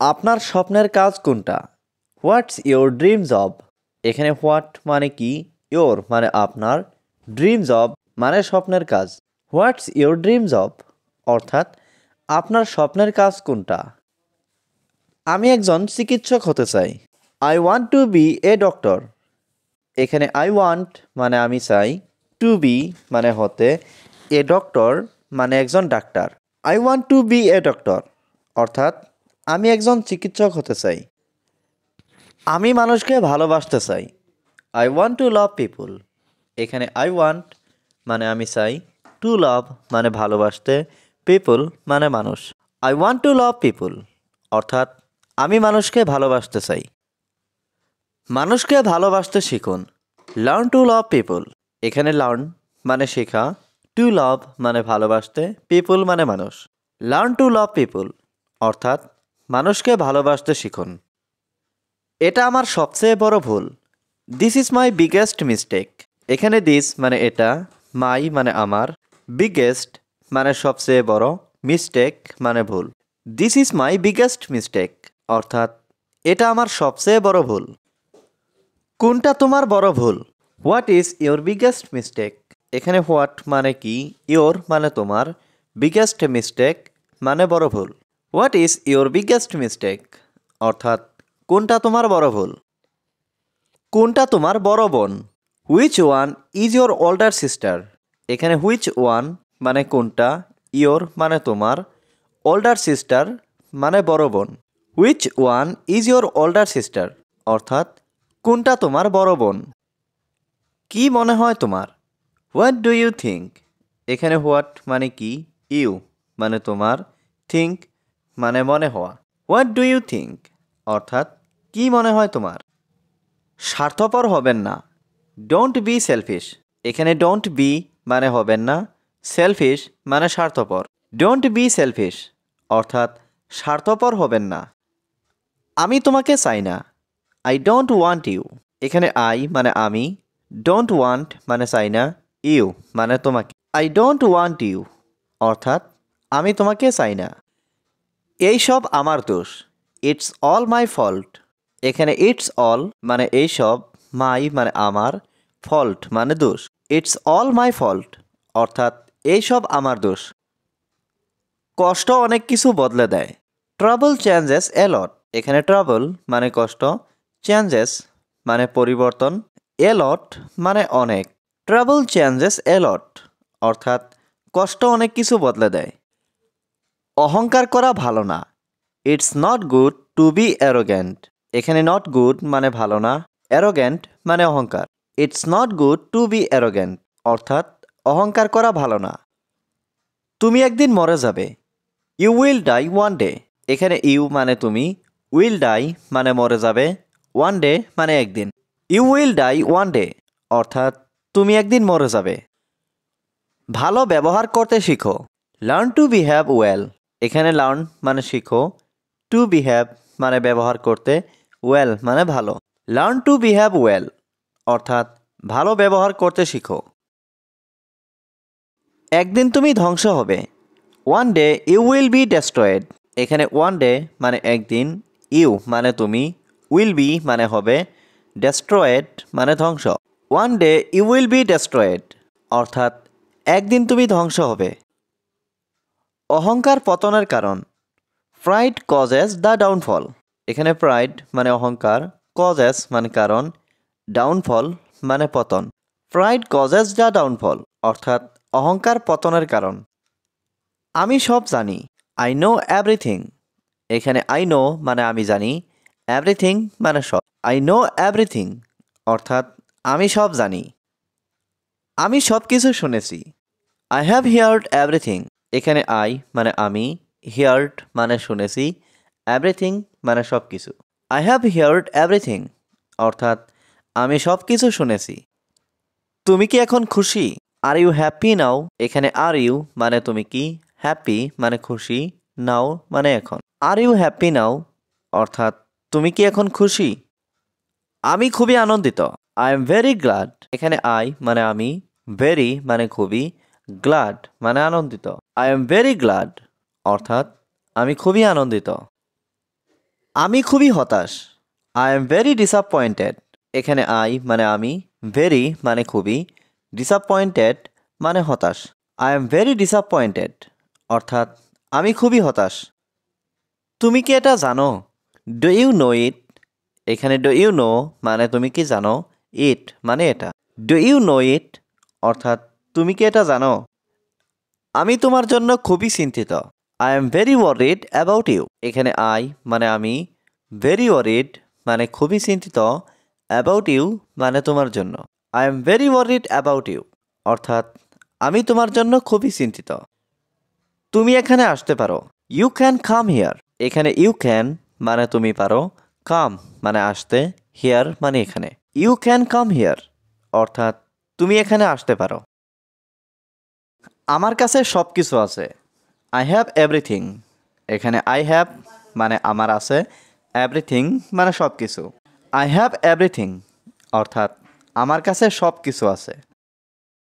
আপনার স্বপ্নের কাজ কোনটা? What's your dream job? এখানে হোয়াট মানে কি, ইয়োর মানে আপনার, ড্রিম জব মানে স্বপ্নের কাজ। হোয়াটস ইয়োর ড্রিম জব অর্থাৎ আপনার স্বপ্নের কাজ কোনটা? আমি একজন চিকিৎসক হতে চাই। I want to be a doctor. এখানে আই ওয়ান্ট মানে আমি চাই, টু বি মানে হতে, এ ডক্টর মানে একজন ডাক্তার। I want to be a doctor অর্থাৎ আমি একজন চিকিৎসক হতে চাই। আমি মানুষকে ভালোবাসতে চাই। আই ওয়ান্ট টু লাভ পিপুল। এখানে আই ওয়ান্ট মানে আমি চাই, টু লাভ মানে ভালোবাসতে, পিপুল মানে মানুষ। আই ওয়ান্ট টু লাভ পিপুল অর্থাৎ আমি মানুষকে ভালোবাসতে চাই। মানুষকে ভালোবাসতে শিখুন। লার্ন টু লাভ পিপুল। এখানে লার্ন মানে শেখা, টু লাভ মানে ভালোবাসতে, পিপুল মানে মানুষ। লার্ন টু লাভ পিপুল অর্থাৎ মানুষকে ভালোবাসতে শিখুন। এটা আমার সবচেয়ে বড় ভুল। This is my biggest mistake. এখানে দিস মানে এটা, মাই মানে আমার, বিগেস্ট মানে সবচেয়ে বড়, মিস্টেক মানে ভুল। This is my biggest mistake অর্থাৎ এটা আমার সবচেয়ে বড় ভুল। কোনটা তোমার বড় ভুল? What is your biggest mistake? এখানে হোয়াট মানে কি, ইয়োর মানে তোমার, বিগেস্ট মিস্টেক মানে বড় ভুল। What is your biggest mistake অর্থাৎ কোনটা তোমার বড় ভুল? কোনটা তোমার বড় বোন? Which one is your older sister? এখানে হুইচ ওয়ান মানে কোনটা, ইয়োর মানে তোমার, ওল্ডার সিস্টার মানে বড় বোন। Which one is your older sister অর্থাৎ কোনটা তোমার বড় বোন? কি মনে হয় তোমার? What do you think? এখানে হোয়াট মানে কি, ইউ মানে তোমার, থিঙ্ক মানে মনে হওয়া। হোয়াট ডু ইউ থিঙ্ক অর্থাৎ কি মনে হয় তোমার? স্বার্থপর হবেন না। Don't be shellfish. এখানে ডোন্ট বি মানে হবেন না, সেলফিশ মানে স্বার্থপর। ডোন্ট বি সেলফিশ অর্থাৎ স্বার্থপর হবেন না। আমি তোমাকে চাই না। I don't want you. এখানে আই মানে আমি, ডোন্ট ওয়ান্ট মানে চাই না, ইউ মানে তোমাকে। আই ডোন্ট ওয়ান্ট ইউ অর্থাৎ আমি তোমাকে চাই না। এই সব আমার দোষ। It's all my fault. এখানে ইটস অল মানে এই সব, মাই মানে আমার, ফল্ট মানে দোষ। ইটস অল মাই ফল্ট অর্থাৎ এই সব আমার দোষ। কষ্ট অনেক কিছু বদলে দেয়। ট্রাবল চেঞ্জেস এ লট। এখানে ট্রাবল মানে কষ্ট, চেঞ্জেস মানে পরিবর্তন, এ লট মানে অনেক। ট্রাবল চেঞ্জেস এ লট অর্থাৎ কষ্ট অনেক কিছু বদলে দেয়। অহংকার করা ভালো না। It's not good to be arrogant. এখানে নট গুড মানে ভালো না, অ্যারোগ্যান্ট মানে অহংকার। It's not good to be arrogant অর্থাৎ অহংকার করা ভালো না। তুমি একদিন মরে যাবে। You will die one day. এখানে ইউ মানে তুমি, উইল ডাই মানে মরে যাবে, ওয়ান ডে মানে একদিন। You will die one day অর্থাৎ তুমি একদিন মরে যাবে। ভালো ব্যবহার করতে শিখো। Learn to behave well. এখানে লার্ন মানে শিখো, টু বিহেভ মানে ব্যবহার করতে, ওয়েল মানে ভালো। লার্ন টু বিহেভ ওয়েল অর্থাৎ ভালো ব্যবহার করতে শিখো। একদিন তুমি ধ্বংস হবে। One day you will be destroyed. এখানে ওয়ান ডে মানে একদিন, ইউ মানে তুমি, উইল বি মানে হবে, ডেস্ট্রয়েড মানে ধ্বংস। One day you will be destroyed অর্থাৎ একদিন তুমি ধ্বংস হবে। অহংকার পতনের কারণ। Pride causes the downfall. এখানে প্রাইড মানে অহংকার, কজেস মানে কারণ, ডাউনফল মানে পতন। প্রাইড কজেস দ্য ডাউনফল অর্থাৎ অহংকার পতনের কারণ। আমি সব জানি। I know everything. এখানে আই নো মানে আমি জানি, এভরিথিং মানে সব। আই নো এভরিথিং অর্থাৎ আমি সব জানি। আমি সব কিছু শুনেছি। I have heard everything. এখানে আই মানে আমি, হিয়ার্ড মানে শুনেছি, এভরিথিং মানে সব কিছু। আই হ্যাভ হিয়ার্ড এভরিথিং অর্থাৎ আমি সব কিছু শুনেছি। তুমি কি এখন খুশি? Are you happy now. এখানে আর ইউ মানে তুমি কি, হ্যাপি মানে খুশি, নাও মানে এখন। আর ইউ হ্যাপি নাও অর্থাৎ তুমি কি এখন খুশি? আমি খুবই আনন্দিত। I am very glad. এখানে আই মানে আমি, ভেরি মানে খুবই, গ্ল্যাড মানে আনন্দিত। আই এম ভেরি গ্ল্যাড অর্থাৎ আমি খুবই আনন্দিত। আমি খুবই হতাশ। I am very disappointed. এখানে আই মানে আমি, ভেরি মানে খুবই, ডিসঅ্যাপয়েন্টেড মানে হতাশ। আই এম ভেরি ডিসঅ্যাপয়েন্টেড অর্থাৎ আমি খুবই হতাশ। তুমি কি এটা জানো? ডু ইউ নো ইট? এখানে ডু ইউ নো মানে তুমি কি জানো, ইট মানে এটা। ডু ইউ নো ইট অর্থাৎ তুমি কি এটা জানো? আমি তোমার জন্য খুবই চিন্তিত। I am very worried about you. এখানে আই মানে আমি, ভেরি ওয়ারিড মানে খুবই চিন্তিত, অ্যাবাউট ইউ মানে তোমার জন্য। I am very worried about you অর্থাৎ আমি তোমার জন্য খুবই চিন্তিত। তুমি এখানে আসতে পারো। You can come here. এখানে ইউ ক্যান মানে তুমি পারো, কাম মানে আসতে, হিয়ার মানে এখানে। ইউ ক্যান কাম হিয়ার অর্থাৎ তুমি এখানে আসতে পারো। আমার কাছে সব কিছু আছে। I have everything. এখানে আই হ্যাভ মানে আমার আছে, এভরিথিং মানে সব কিছু। আই হ্যাভ এভরিথিং অর্থাৎ আমার কাছে সব কিছু আছে।